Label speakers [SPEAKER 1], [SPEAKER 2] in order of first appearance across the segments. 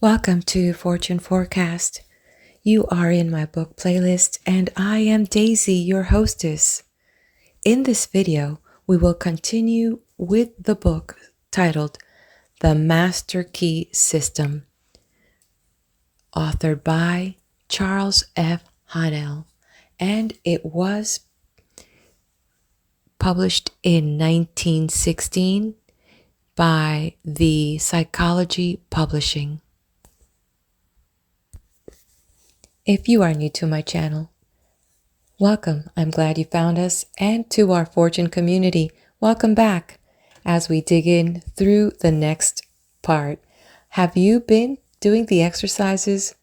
[SPEAKER 1] Welcome to Fortune Forecast. You are in my book playlist, and I am Daisy, your hostess. In this video, we will continue with the book titled The Master Key System, authored by Charles F. Haanel, and it was published in 1916 by the Psychology Publishing. If you are new to my channel, welcome. I'm glad you found us, and to our Fortune community, welcome back as we dig in through the next part. Have you been doing the exercises?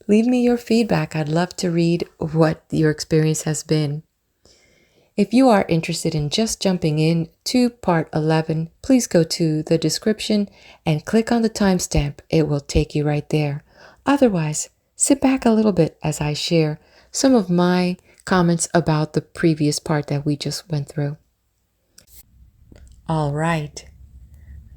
[SPEAKER 1] Leave me your feedback. I'd love to read what your experience has been. If you are interested in just jumping in to part 11, please go to the description and click on the timestamp. It will take you right there. Otherwise, sit back a little bit as I share some of my comments about the previous part that we just went through. All right.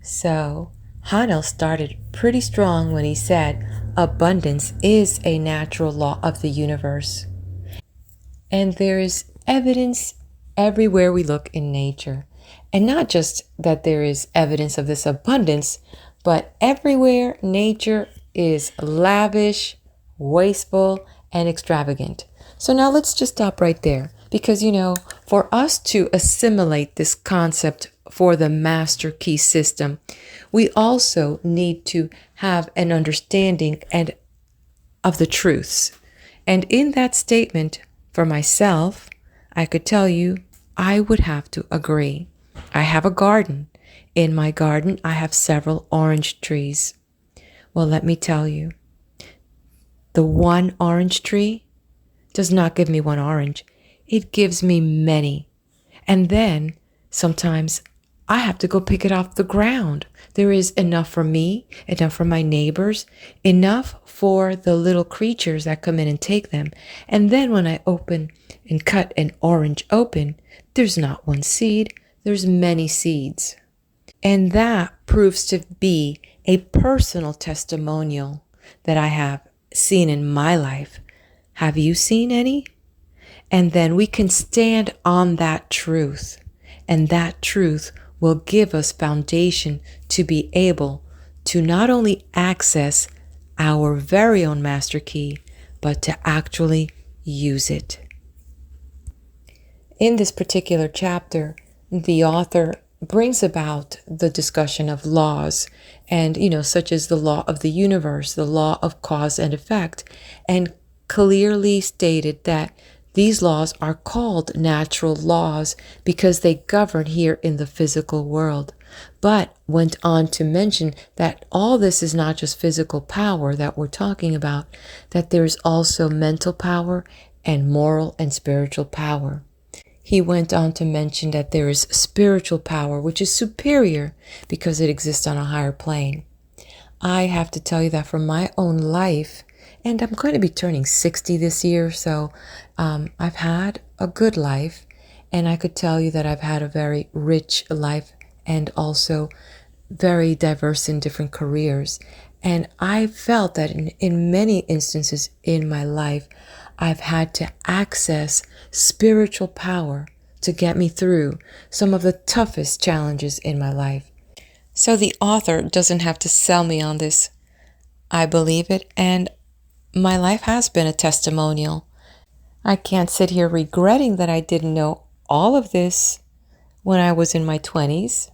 [SPEAKER 1] So, Haanel started pretty strong when he said abundance is a natural law of the universe. And there is evidence everywhere we look in nature. And not just that there is evidence of this abundance, but everywhere nature is lavish, wasteful, and extravagant. So now let's just stop right there, because for us to assimilate this concept for the master key system, we also need to have an understanding of the truths. And in that statement, for myself, I could tell you I would have to agree. I have a garden. In my garden, I have several orange trees. Well, let me tell you, the one orange tree does not give me one orange. It gives me many. And then sometimes I have to go pick it off the ground. There is enough for me, enough for my neighbors, enough for the little creatures that come in and take them. And then when I open and cut an orange open, there's not one seed, there's many seeds. And that proves to be a personal testimonial that I have seen in my life. Have you seen any? And then we can stand on that truth, and that truth will give us foundation to be able to not only access our very own master key, but to actually use it. In this particular chapter, the author brings about the discussion of laws and, such as the law of the universe, the law of cause and effect, and clearly stated that these laws are called natural laws because they govern here in the physical world, but went on to mention that all this is not just physical power that we're talking about, that there's also mental power and moral and spiritual power. He went on to mention that there is spiritual power, which is superior because it exists on a higher plane. I have to tell you that from my own life, and I'm going to be turning 60 this year, so I've had a good life, and I could tell you that I've had a very rich life and also very diverse in different careers. And I felt that in many instances in my life, I've had to access spiritual power to get me through some of the toughest challenges in my life. So the author doesn't have to sell me on this. I believe it, and my life has been a testimonial. I can't sit here regretting that I didn't know all of this when I was in my 20s.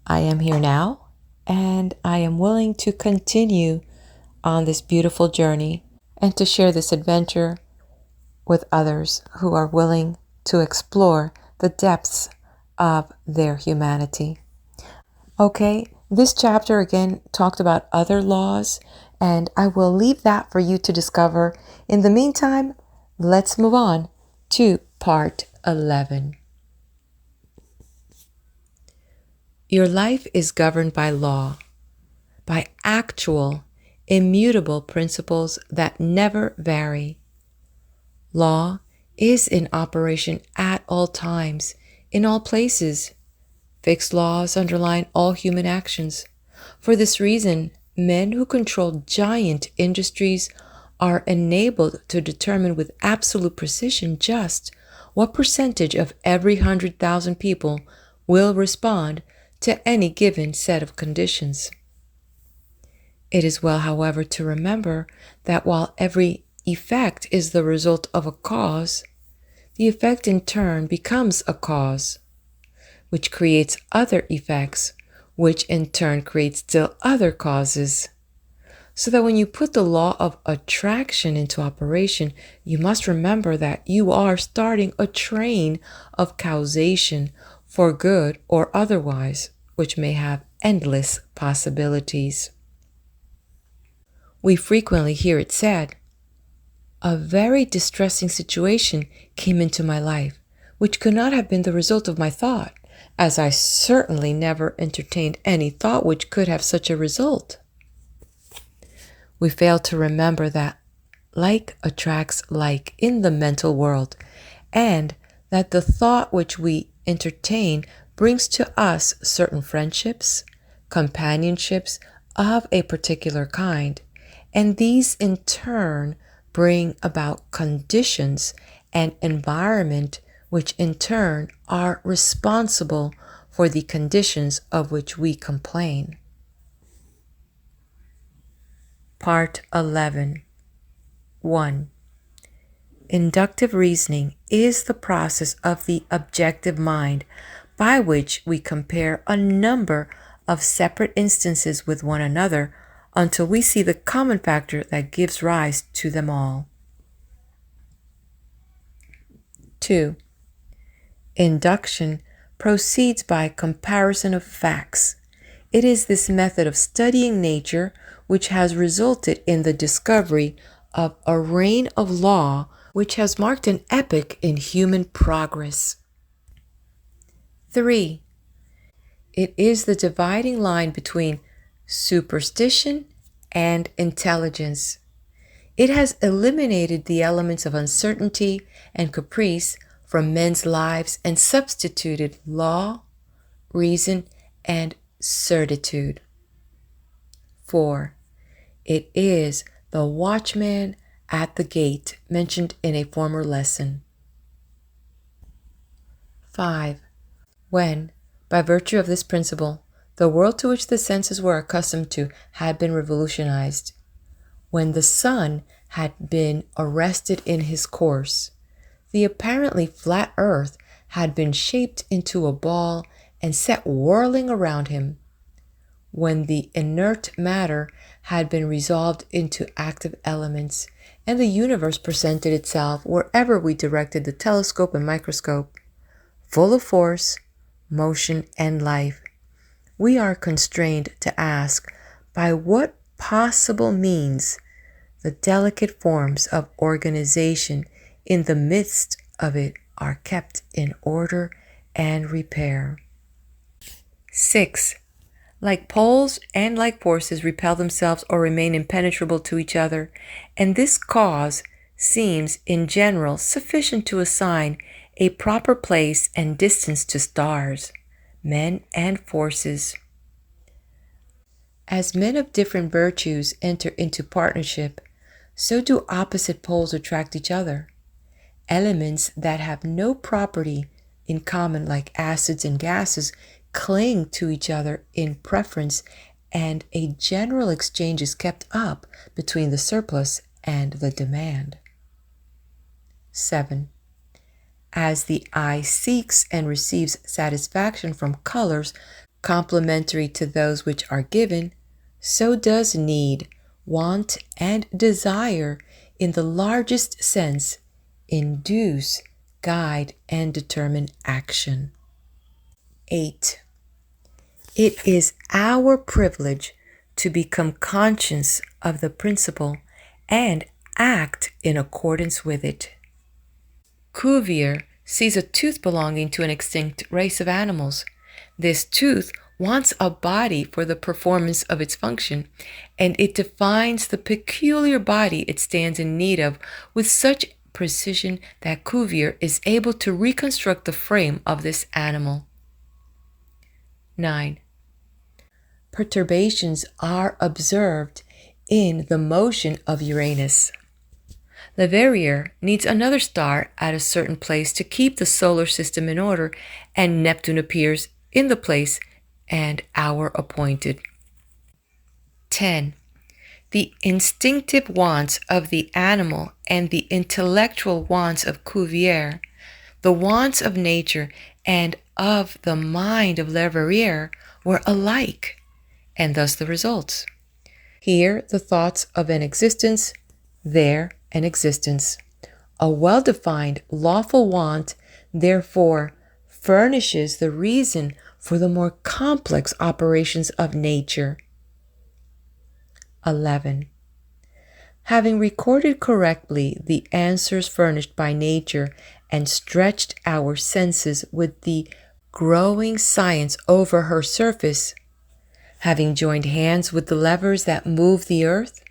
[SPEAKER 1] I am here now, and I am willing to continue on this beautiful journey and to share this adventure with others who are willing to explore the depths of their humanity. Okay, this chapter again talked about other laws, and I will leave that for you to discover. In the meantime, let's move on to part 11. Your life is governed by law, by actual, immutable principles that never vary. Law is in operation at all times, in all places. Fixed laws underline all human actions. For this reason, Men who control giant industries are enabled to determine with absolute precision just what percentage of every 100,000 people will respond to any given set of conditions. It is well, however, to remember that while every effect is the result of a cause, the effect in turn becomes a cause, which creates other effects, which in turn creates still other causes. So that when you put the law of attraction into operation, you must remember that you are starting a train of causation for good or otherwise, which may have endless possibilities. We frequently hear it said, "A very distressing situation came into my life, which could not have been the result of my thought, as I certainly never entertained any thought which could have such a result." We fail to remember that like attracts like in the mental world, and that the thought which we entertain brings to us certain friendships, companionships of a particular kind, and these in turn bring about conditions and environment which in turn are responsible for the conditions of which we complain. Part 11. 1. Inductive reasoning is the process of the objective mind by which we compare a number of separate instances with one another until we see the common factor that gives rise to them all. 2. Induction proceeds by comparison of facts. It is this method of studying nature which has resulted in the discovery of a reign of law which has marked an epoch in human progress. 3. It is the dividing line between superstition and intelligence. It has eliminated the elements of uncertainty and caprice from men's lives and substituted law, reason, and certitude. 4. It is the watchman at the gate mentioned in a former lesson. 5. When, by virtue of this principle, the world to which the senses were accustomed to had been revolutionized, when the sun had been arrested in his course, the apparently flat earth had been shaped into a ball and set whirling around him, when the inert matter had been resolved into active elements, and the universe presented itself wherever we directed the telescope and microscope, full of force, motion, and life, we are constrained to ask by what possible means the delicate forms of organization in the midst of it are kept in order and repair. 6. Like poles and like forces repel themselves or remain impenetrable to each other, and this cause seems in general sufficient to assign a proper place and distance to stars, men, and forces. As men of different virtues enter into partnership, so do opposite poles attract each other. Elements that have no property in common, like acids and gases, cling to each other in preference, and a general exchange is kept up between the surplus and the demand. 7. As the eye seeks and receives satisfaction from colors complementary to those which are given, so does need, want, and desire, in the largest sense, induce, guide, and determine action. 8. It is our privilege to become conscious of the principle and act in accordance with it. Cuvier sees a tooth belonging to an extinct race of animals. This tooth wants a body for the performance of its function, and it defines the peculiar body it stands in need of with such precision that Cuvier is able to reconstruct the frame of this animal. 9. perturbations are observed in the motion of Uranus. Leverrier needs another star at a certain place to keep the solar system in order, and Neptune appears in the place and hour appointed. 10. The instinctive wants of the animal and the intellectual wants of Cuvier, the wants of nature and of the mind of Leverrier, were alike, and thus the results. Here the thoughts of an existence, there an existence. A well-defined, lawful want, therefore, furnishes the reason for the more complex operations of nature. 11. Having recorded correctly the answers furnished by nature and stretched our senses with the growing science over her surface, having joined hands with the levers that move the earth,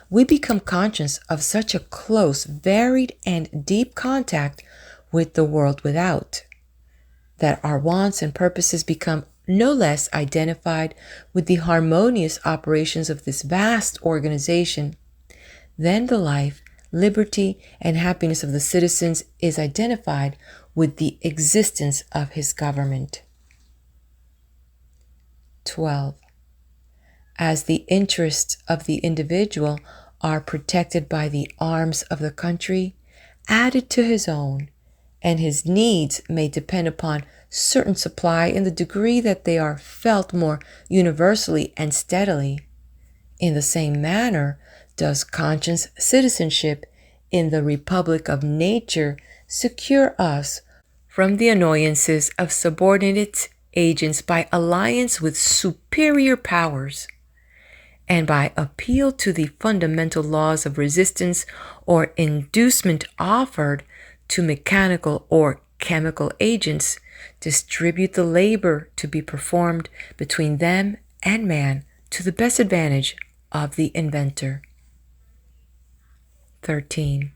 [SPEAKER 1] we become conscious of such a close, varied, and deep contact with the world without, that our wants and purposes become no less identified with the harmonious operations of this vast organization than the life, liberty, and happiness of the citizens is identified with the existence of his government. 12. As the interests of the individual are protected by the arms of the country, added to his own, and his needs may depend upon certain supply in the degree that they are felt more universally and steadily, in the same manner does conscious citizenship in the Republic of Nature secure us from the annoyances of subordinate agents by alliance with superior powers, and by appeal to the fundamental laws of resistance or inducement offered to mechanical or chemical agents, distribute the labor to be performed between them and man to the best advantage of the inventor. 13.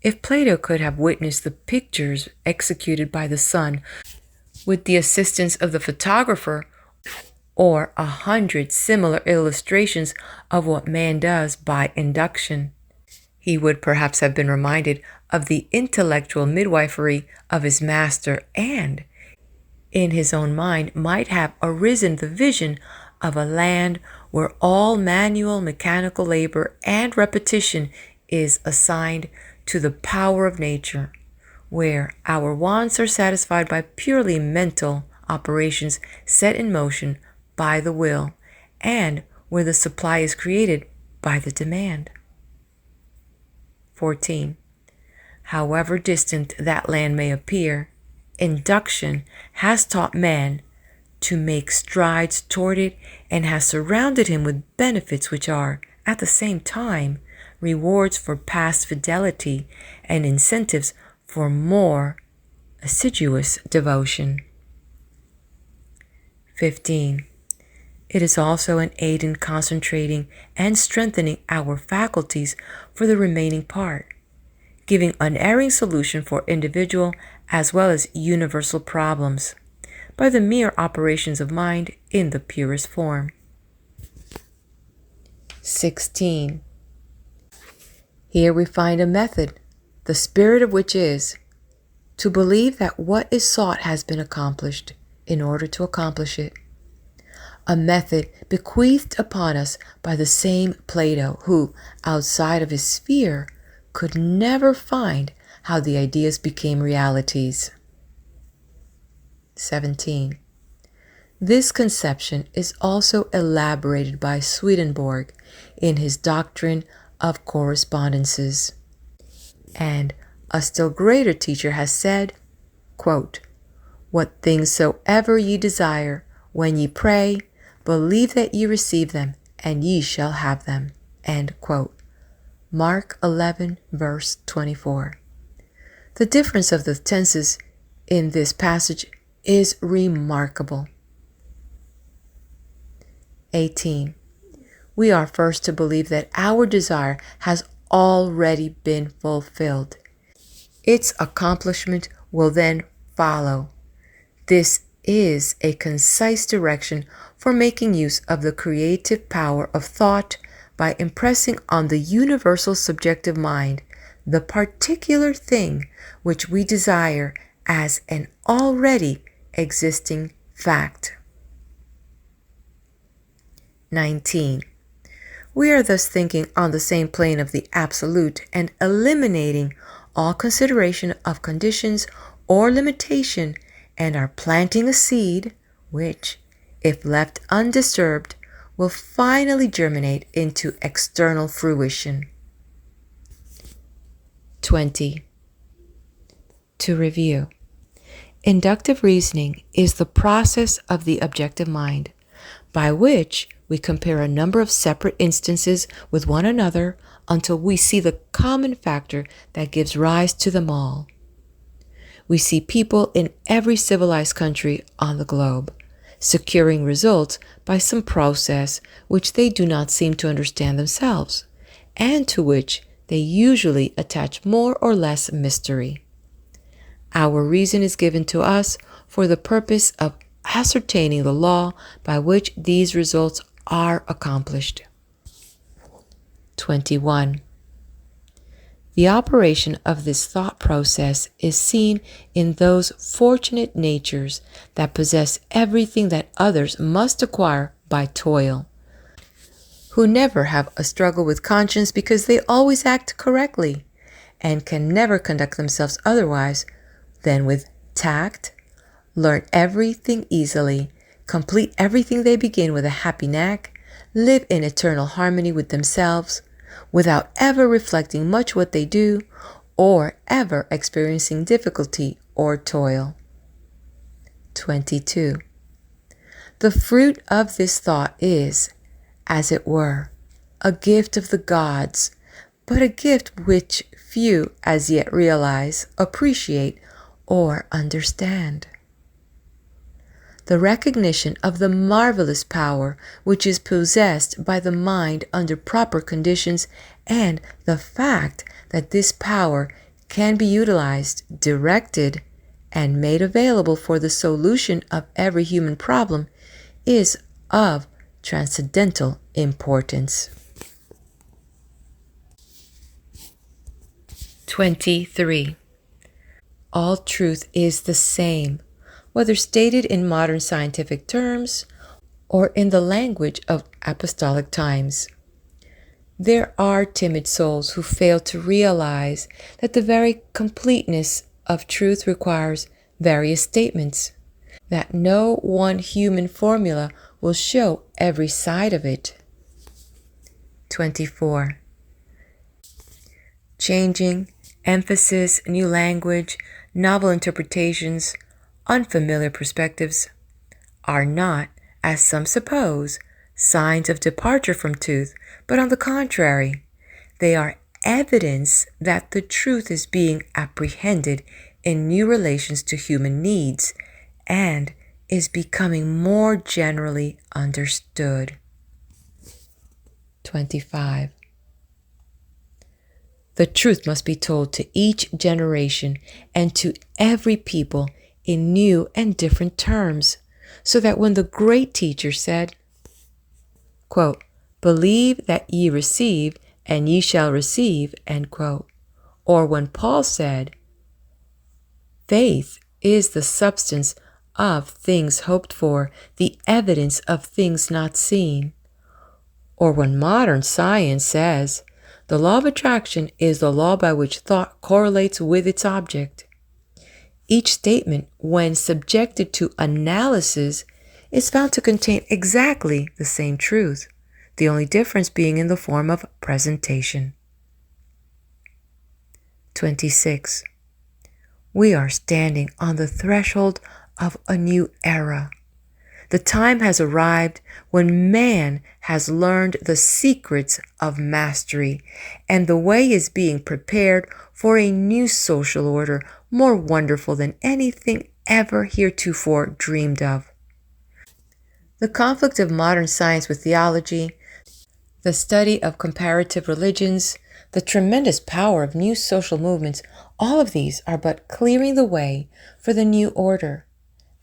[SPEAKER 1] If Plato could have witnessed the pictures executed by the sun with the assistance of the photographer, or 100 similar illustrations of what man does by induction, he would perhaps have been reminded of the intellectual midwifery of his master, and in his own mind might have arisen the vision of a land where all manual mechanical labor and repetition is assigned to the power of nature, where our wants are satisfied by purely mental operations set in motion by the will, and where the supply is created by the demand. 14. However distant that land may appear, induction has taught man to make strides toward it and has surrounded him with benefits which are, at the same time, rewards for past fidelity and incentives for more assiduous devotion. 15. It is also an aid in concentrating and strengthening our faculties for the remaining part, giving unerring solution for individual as well as universal problems by the mere operations of mind in the purest form. 16. Here we find a method, the spirit of which is to believe that what is sought has been accomplished in order to accomplish it. A method bequeathed upon us by the same Plato, who, outside of his sphere, could never find how the ideas became realities. 17. This conception is also elaborated by Swedenborg in his doctrine of correspondences. And a still greater teacher has said, quote, "What things soever ye desire, when ye pray, believe that ye receive them, and ye shall have them." End quote. Mark 11, verse 24. The difference of the tenses in this passage is remarkable. 18. We are first to believe that our desire has already been fulfilled. Its accomplishment will then follow. This is a concise direction for making use of the creative power of thought by impressing on the universal subjective mind the particular thing which we desire as an already existing fact. 19. We are thus thinking on the same plane of the absolute and eliminating all consideration of conditions or limitation, and are planting a seed which, if left undisturbed, will finally germinate into external fruition. 20. To review, inductive reasoning is the process of the objective mind, by which we compare a number of separate instances with one another until we see the common factor that gives rise to them all. We see people in every civilized country on the globe securing results by some process which they do not seem to understand themselves, and to which they usually attach more or less mystery. Our reason is given to us for the purpose of ascertaining the law by which these results are accomplished. 21. The operation of this thought process is seen in those fortunate natures that possess everything that others must acquire by toil, who never have a struggle with conscience because they always act correctly, and can never conduct themselves otherwise than with tact, learn everything easily, complete everything they begin with a happy knack, live in eternal harmony with themselves, without ever reflecting much what they do, or ever experiencing difficulty or toil. 22. The fruit of this thought is, as it were, a gift of the gods, but a gift which few as yet realize, appreciate, or understand. The recognition of the marvelous power which is possessed by the mind under proper conditions, and the fact that this power can be utilized, directed, and made available for the solution of every human problem is of transcendental importance. 23. All truth is the same, whether stated in modern scientific terms or in the language of apostolic times. There are timid souls who fail to realize that the very completeness of truth requires various statements, that no one human formula will show every side of it. 24. Changing, emphasis, new language, novel interpretations, unfamiliar perspectives are not, as some suppose, signs of departure from truth, but on the contrary, they are evidence that the truth is being apprehended in new relations to human needs and is becoming more generally understood. 25. The truth must be told to each generation and to every people in new and different terms, so that when the great teacher said, quote, "Believe that ye receive, and ye shall receive," end quote, or when Paul said, "Faith is the substance of things hoped for, the evidence of things not seen," or when modern science says, "The law of attraction is the law by which thought correlates with its object." Each statement, when subjected to analysis, is found to contain exactly the same truth, the only difference being in the form of presentation. 26. We are standing on the threshold of a new era. The time has arrived when man has learned the secrets of mastery, and the way is being prepared for a new social order more wonderful than anything ever heretofore dreamed of. The conflict of modern science with theology, the study of comparative religions, the tremendous power of new social movements, all of these are but clearing the way for the new order.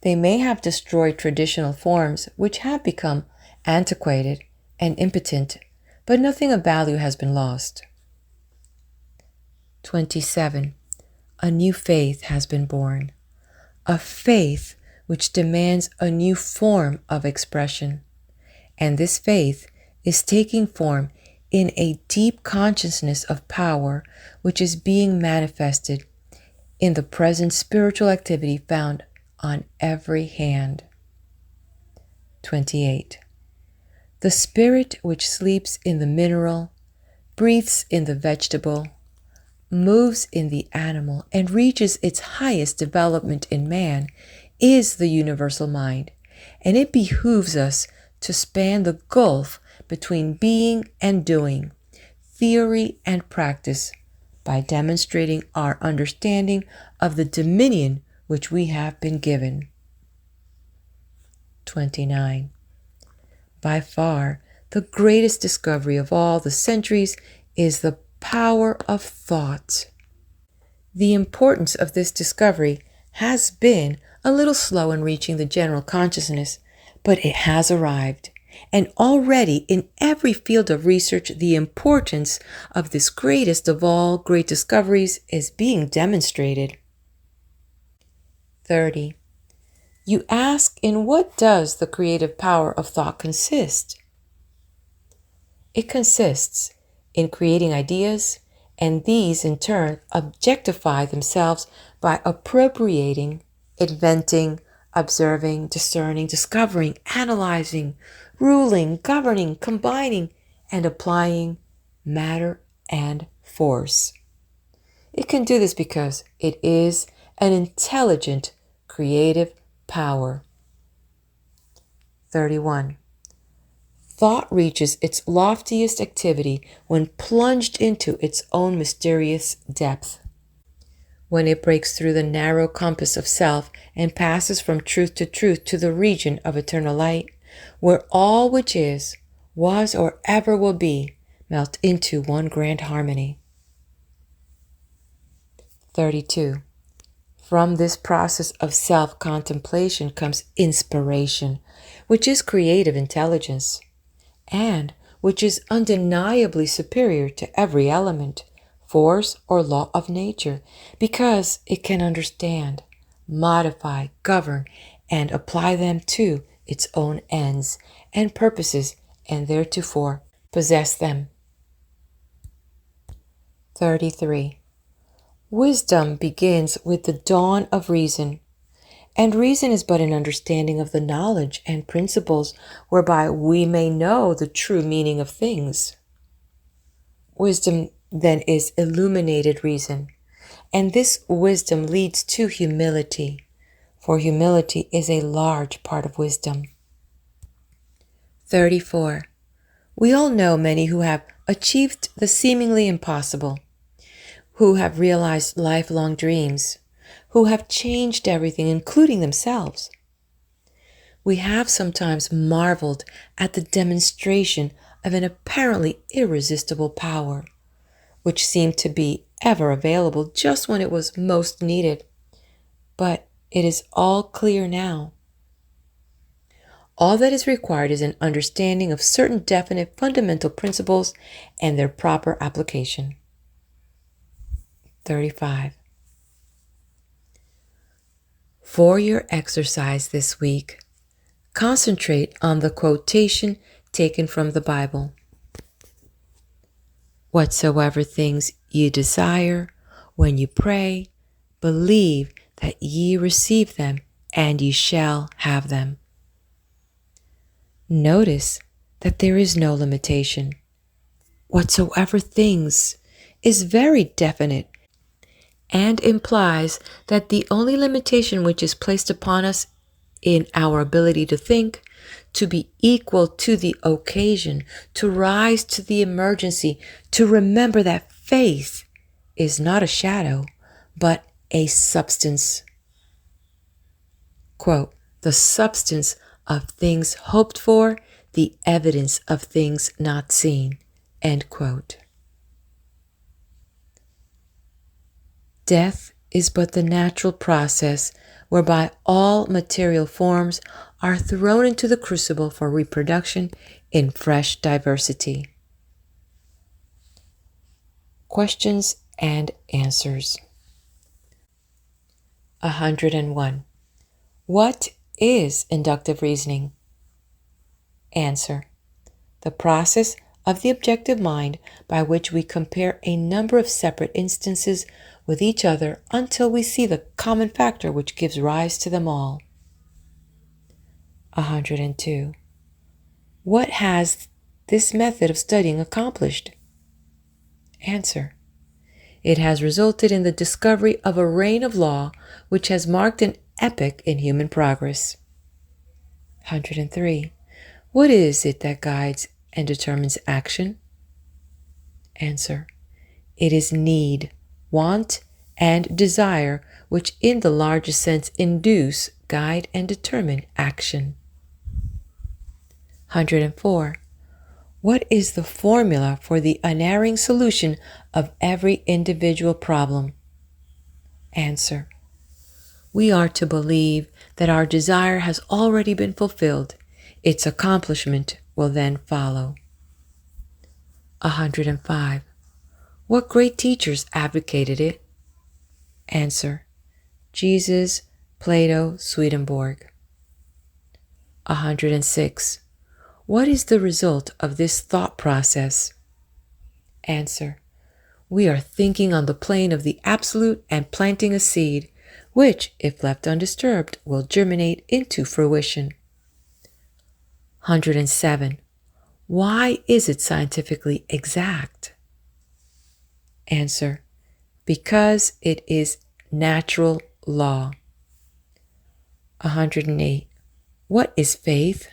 [SPEAKER 1] They may have destroyed traditional forms which have become antiquated and impotent, but nothing of value has been lost. 27. A new faith has been born. A faith which demands a new form of expression. And this faith is taking form in a deep consciousness of power which is being manifested in the present spiritual activity found on every hand. 28. The spirit which sleeps in the mineral, breathes in the vegetable, moves in the animal, and reaches its highest development in man is the universal mind, and it behooves us to span the gulf between being and doing, theory and practice, by demonstrating our understanding of the dominion which we have been given. 29. By far, the greatest discovery of all the centuries is the power of thought. The importance of this discovery has been a little slow in reaching the general consciousness, but it has arrived. And already in every field of research, the importance of this greatest of all great discoveries is being demonstrated. 30. You ask, in what does the creative power of thought consist? It consists in creating ideas, and these in turn objectify themselves by appropriating, inventing, observing, discerning, discovering, analyzing, ruling, governing, combining, and applying matter and force. It can do this because it is an intelligent, creative power. 31. Thought reaches its loftiest activity when plunged into its own mysterious depth. When it breaks through the narrow compass of self and passes from truth to the region of eternal light, where all which is, was, or ever will be, melt into one grand harmony. 32. From this process of self-contemplation comes inspiration, which is creative intelligence, and which is undeniably superior to every element, force, or law of nature, because it can understand, modify, govern, and apply them to its own ends and purposes, and theretofore possess them. 33. Wisdom begins with the dawn of reason, and reason is but an understanding of the knowledge and principles whereby we may know the true meaning of things. Wisdom then is illuminated reason, and this wisdom leads to humility, for humility is a large part of wisdom. 34. We all know many who have achieved the seemingly impossible, who have realized lifelong dreams, who have changed everything, including themselves. We have sometimes marveled at the demonstration of an apparently irresistible power, which seemed to be ever available just when it was most needed. But it is all clear now. All that is required is an understanding of certain definite fundamental principles and their proper application. 35. For your exercise this week, concentrate on the quotation taken from the Bible. Whatsoever things ye desire, when you pray, believe that ye receive them, and ye shall have them. Notice that there is no limitation. Whatsoever things is very definite and implies that the only limitation which is placed upon us in our ability to think, to be equal to the occasion, to rise to the emergency, to remember that faith is not a shadow, but a substance. Quote, the substance of things hoped for, the evidence of things not seen. End quote. Death is but the natural process whereby all material forms are thrown into the crucible for reproduction in fresh diversity. Questions and answers. 101. What is inductive reasoning? Answer. The process of the objective mind by which we compare a number of separate instances with each other until we see the common factor which gives rise to them all. 102. What has this method of studying accomplished? Answer. It has resulted in the discovery of a reign of law which has marked an epoch in human progress. 103. What is it that guides and determines action? Answer. It is need, want, and desire which in the largest sense induce, guide, and determine action. 104. What is the formula for the unerring solution of every individual problem? Answer. We are to believe that our desire has already been fulfilled. Its accomplishment will then follow. 105. What great teachers advocated it? Answer. Jesus, Plato, Swedenborg. 106. What is the result of this thought process? Answer. We are thinking on the plane of the absolute and planting a seed, which, if left undisturbed, will germinate into fruition. 107. Why is it scientifically exact? Answer. Because it is natural law. 108. What is faith?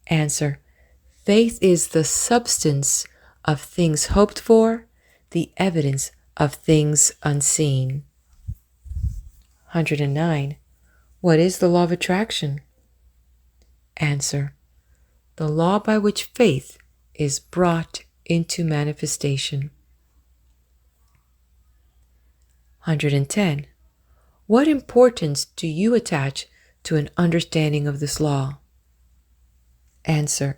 [SPEAKER 1] Answer. Faith is the substance of things hoped for, the evidence of things unseen. 109. What is the law of attraction? Answer. The law by which faith is brought into manifestation. 110. What importance do you attach to an understanding of this law? Answer.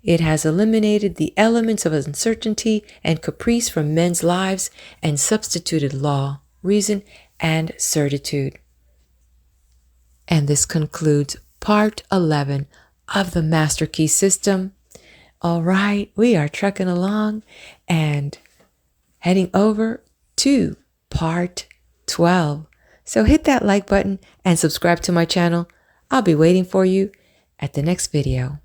[SPEAKER 1] It has eliminated the elements of uncertainty and caprice from men's lives and substituted law, reason, and certitude. And this concludes part 11 of the Master Key System. All right, we are trucking along and heading over to part 12. So hit that like button and subscribe to my channel. I'll be waiting for you at the next video.